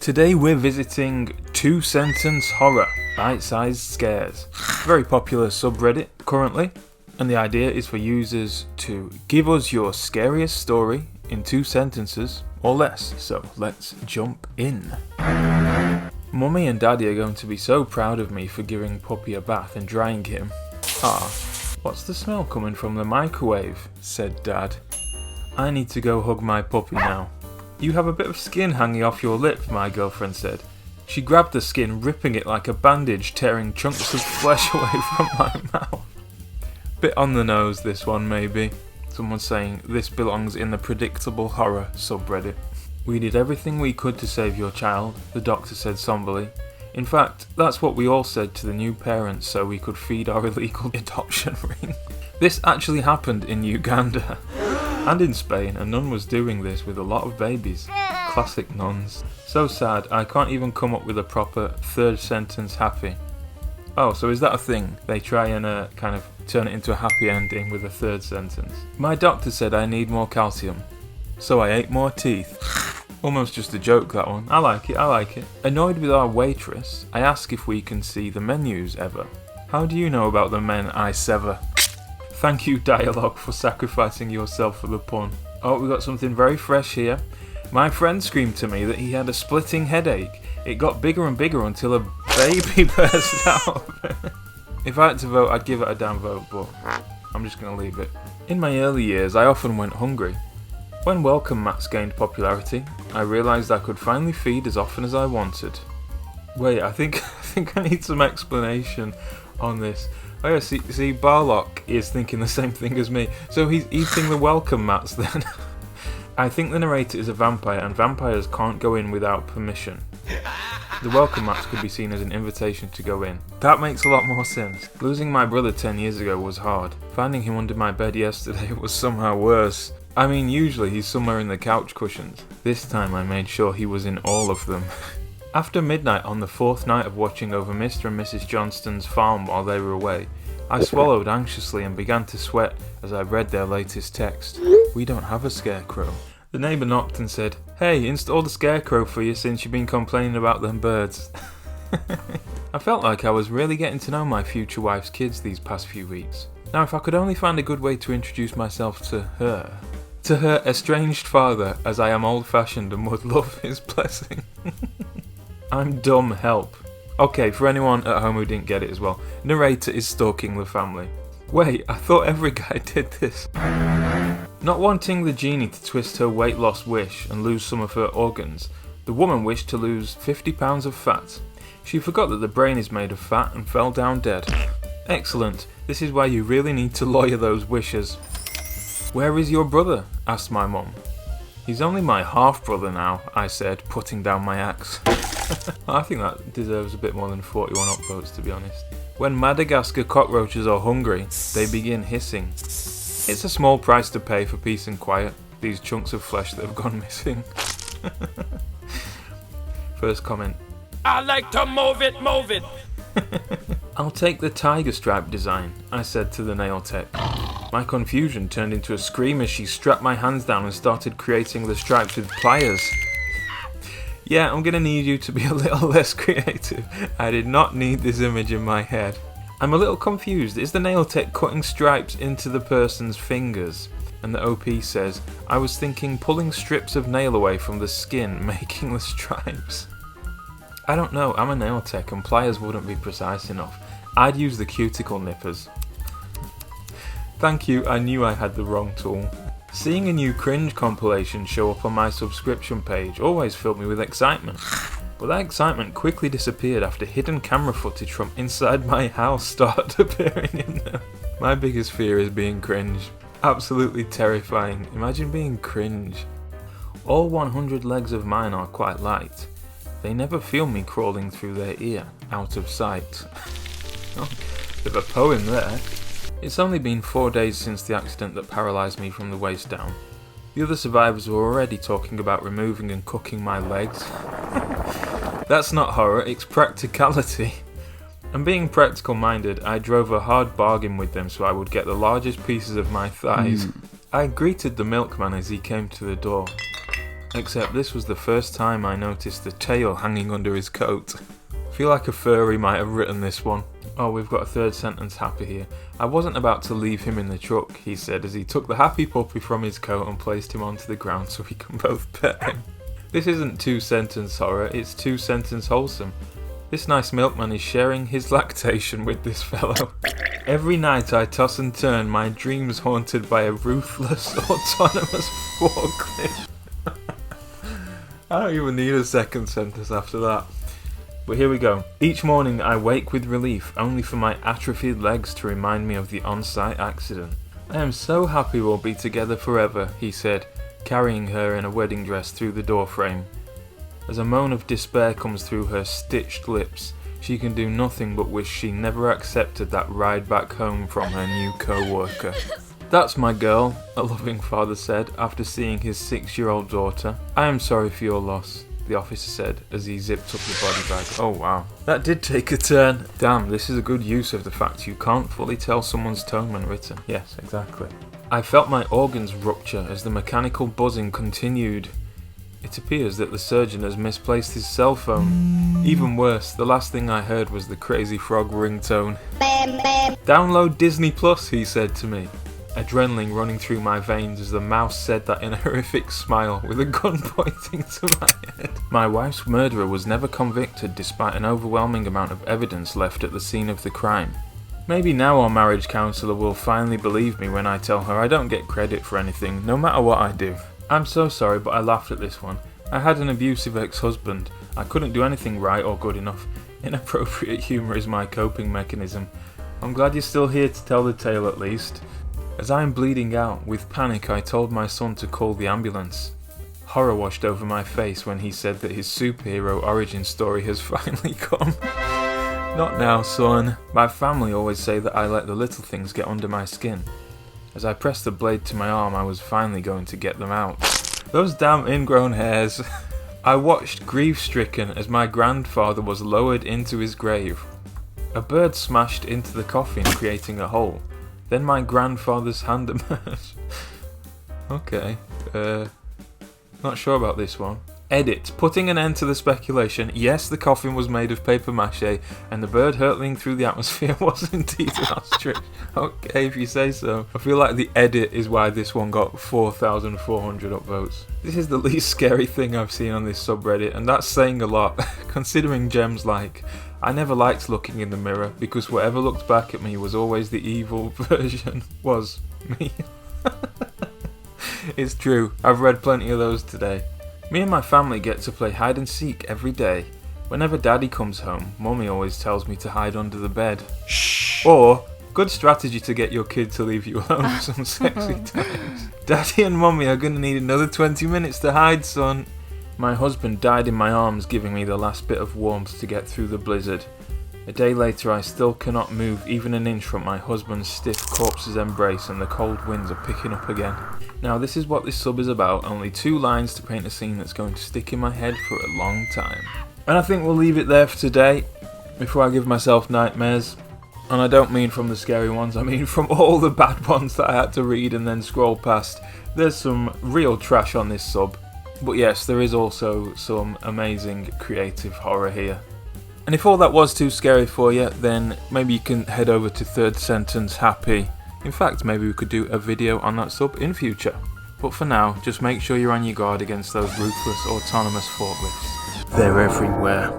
Today we're visiting Two Sentence Horror, bite-sized scares. Very popular subreddit currently, and the idea is for users to give us your scariest story in 2 sentences or less. So let's jump in. Mummy and Daddy are going to be so proud of me for giving Puppy a bath and drying him. What's the smell coming from the microwave? Said Dad. I need to go hug my puppy now. You have a bit of skin hanging off your lip, my girlfriend said. She grabbed the skin, ripping it like a bandage, tearing chunks of flesh away from my mouth. Bit on the nose, this one maybe. Someone's saying this belongs in the predictable horror subreddit. We did everything we could to save your child, the doctor said somberly. In fact, that's what we all said to the new parents so we could feed our illegal adoption ring. This actually happened in Uganda. And in Spain, a nun was doing this with a lot of babies. Classic nuns. So sad, I can't even come up with a proper third sentence happy. Oh, so is that a thing? They try and kind of turn it into a happy ending with a third sentence. My doctor said I need more calcium, so I ate more teeth. Almost just a joke, that one. I like it. Annoyed with our waitress, I ask if we can see the menus ever. How do you know about the men I sever? Thank you, dialogue, for sacrificing yourself for the pun. Oh, we got something very fresh here. My friend screamed to me that he had a splitting headache. It got bigger and bigger until a baby burst out. If I had to vote, I'd give it a damn vote, but I'm just going to leave it. In my early years, I often went hungry. When welcome mats gained popularity, I realised I could finally feed as often as I wanted. Wait, I think I need some explanation on this. Oh yeah, see, Barlock is thinking the same thing as me. So he's eating the welcome mats then. I think the narrator is a vampire and vampires can't go in without permission. The welcome mats could be seen as an invitation to go in. That makes a lot more sense. Losing my brother 10 years ago was hard. Finding him under my bed yesterday was somehow worse. I mean, usually he's somewhere in the couch cushions. This time I made sure he was in all of them. After midnight on the 4th night of watching over Mr. and Mrs. Johnston's farm while they were away, I swallowed anxiously and began to sweat as I read their latest text. We don't have a scarecrow. The neighbour knocked and said, Hey, installed a scarecrow for you since you've been complaining about them birds. I felt like I was really getting to know my future wife's kids these past few weeks. Now if I could only find a good way to introduce myself to her estranged father, as I am old-fashioned and would love his blessing. I'm dumb, help. Okay, for anyone at home who didn't get it as well, narrator is stalking the family. Wait, I thought every guy did this. Not wanting the genie to twist her weight loss wish and lose some of her organs, the woman wished to lose 50 pounds of fat. She forgot that the brain is made of fat and fell down dead. Excellent, this is why you really need to lawyer those wishes. Where is your brother? Asked my mum. He's only my half-brother now, I said, putting down my axe. I think that deserves a bit more than 41 upvotes, to be honest. When Madagascar cockroaches are hungry, they begin hissing. It's a small price to pay for peace and quiet, these chunks of flesh that have gone missing. First comment. I like to move it. I'll take the tiger stripe design, I said to the nail tech. My confusion turned into a scream as she strapped my hands down and started creating the stripes with pliers. Yeah, I'm gonna need you to be a little less creative. I did not need this image in my head. I'm a little confused. Is the nail tech cutting stripes into the person's fingers? And the OP says, I was thinking pulling strips of nail away from the skin, making the stripes. I don't know, I'm a nail tech and pliers wouldn't be precise enough. I'd use the cuticle nippers. Thank you, I knew I had the wrong tool. Seeing a new cringe compilation show up on my subscription page always filled me with excitement. But that excitement quickly disappeared after hidden camera footage from inside my house started appearing in them. My biggest fear is being cringe. Absolutely terrifying. Imagine being cringe. All 100 legs of mine are quite light. They never feel me crawling through their ear, out of sight. Oh, bit of a poem there. It's only been 4 days since the accident that paralysed me from the waist down. The other survivors were already talking about removing and cooking my legs. That's not horror, it's practicality. And being practical minded, I drove a hard bargain with them so I would get the largest pieces of my thighs. I greeted the milkman as he came to the door. Except this was the first time I noticed the tail hanging under his coat. I feel like a furry might have written this one. Oh, we've got a third sentence happy here. I wasn't about to leave him in the truck, he said as he took the happy puppy from his coat and placed him onto the ground so we can both pet him. This isn't 2-sentence horror, it's 2-sentence wholesome. This nice milkman is sharing his lactation with this fellow. Every night I toss and turn, my dreams haunted by a ruthless, autonomous forklift. I don't even need a second sentence after that. But here we go. Each morning I wake with relief, only for my atrophied legs to remind me of the on-site accident. I am so happy we'll be together forever, he said, carrying her in a wedding dress through the doorframe. As a moan of despair comes through her stitched lips, she can do nothing but wish she never accepted that ride back home from her new co-worker. That's my girl, a loving father said after seeing his 6-year-old daughter. I am sorry for your loss, the officer said as he zipped up the body bag. Oh wow, that did take a turn. Damn, this is a good use of the fact you can't fully tell someone's tone when written. Yes, exactly. I felt my organs rupture as the mechanical buzzing continued. It appears that the surgeon has misplaced his cell phone. Even worse, the last thing I heard was the crazy frog ringtone. Download Disney Plus, he said to me. Adrenaline running through my veins as the mouse said that in a horrific smile with a gun pointing to my head. My wife's murderer was never convicted despite an overwhelming amount of evidence left at the scene of the crime. Maybe now our marriage counsellor will finally believe me when I tell her I don't get credit for anything, no matter what I do. I'm so sorry, but I laughed at this one. I had an abusive ex-husband. I couldn't do anything right or good enough. Inappropriate humour is my coping mechanism. I'm glad you're still here to tell the tale at least. As I am bleeding out, with panic I told my son to call the ambulance. Horror washed over my face when he said that his superhero origin story has finally come. Not now, son. My family always say that I let the little things get under my skin. As I pressed the blade to my arm, I was finally going to get them out. Those damn ingrown hairs. I watched grief-stricken as my grandfather was lowered into his grave. A bird smashed into the coffin, creating a hole. Then my grandfather's hand emerged. Okay, not sure about this one. Edit. Putting an end to the speculation, yes, the coffin was made of paper mache, and the bird hurtling through the atmosphere was indeed an ostrich. Okay, if you say so. I feel like the edit is why this one got 4,400 upvotes. This is the least scary thing I've seen on this subreddit, and that's saying a lot, considering gems like, I never liked looking in the mirror, because whatever looked back at me was always the evil version, was me. It's true, I've read plenty of those today. Me and my family get to play hide and seek every day. Whenever daddy comes home, mummy always tells me to hide under the bed. Shh. Or, good strategy to get your kid to leave you alone for some sexy times. Daddy and mummy are gonna need another 20 minutes to hide, son. My husband died in my arms, giving me the last bit of warmth to get through the blizzard. A day later I still cannot move even an inch from my husband's stiff corpse's embrace and the cold winds are picking up again. Now this is what this sub is about, only 2 lines to paint a scene that's going to stick in my head for a long time. And I think we'll leave it there for today, before I give myself nightmares. And I don't mean from the scary ones, I mean from all the bad ones that I had to read and then scroll past. There's some real trash on this sub, but yes, there is also some amazing creative horror here. And if all that was too scary for you, then maybe you can head over to Third Sentence Happy. In fact, maybe we could do a video on that sub in future. But for now, just make sure you're on your guard against those ruthless autonomous forklifts. They're everywhere.